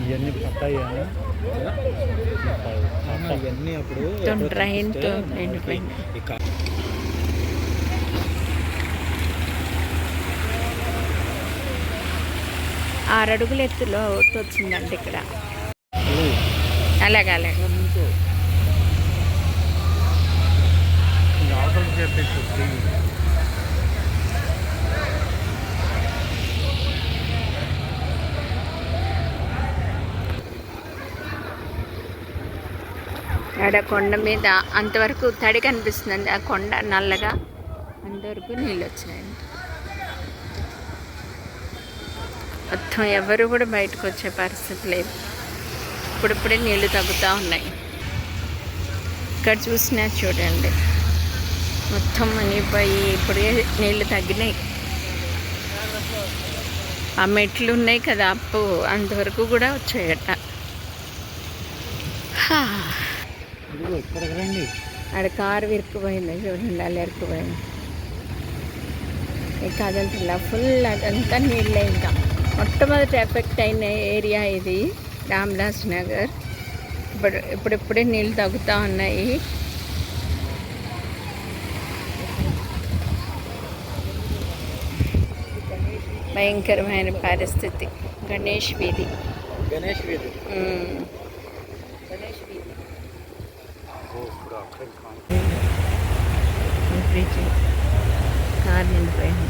ఇవన్నీ పట్టాయా ఇవన్నీ అప్పుడు ట్రైన్తో నిండిపోయింది. ఆరు అడుగుల ఎత్తులో వచ్చిందండి ఇక్కడ. అలాగే అలాగే ఆడ కొండ మీద అంతవరకు తడి కనిపిస్తుందండి. ఆ కొండ నల్లగా అంతవరకు నీళ్ళు వచ్చినాయండి. మొత్తం ఎవరు కూడా బయటకు వచ్చే పరిస్థితి లేదు. ఇప్పుడిప్పుడే నీళ్లు తగ్గుతూ ఉన్నాయి. ఇక్కడ చూసినా చూడండి, మొత్తం మునిగిపోయి ఇప్పుడే నీళ్లు తగ్గినాయి. ఆ మెట్లు ఉన్నాయి కదా అప్పు, అంతవరకు కూడా వచ్చాయట. ఆడ కారు విరుక్కుపోయింది చూడండి, అలా ఇరుక్కుపోయింది. ఇక అదంతా ఫుల్ అదంతా నీళ్ళే. ఇంకా మొట్టమొదటి ఎఫెక్ట్ అయిన ఏరియా ఇది రామదాస్ నగర్. ఇప్పుడిప్పుడే నీళ్ళు తగ్గుతూ ఉన్నాయి. భయంకరమైన పరిస్థితి. గణేష్ వీధి కార్ నిండిపోయింది.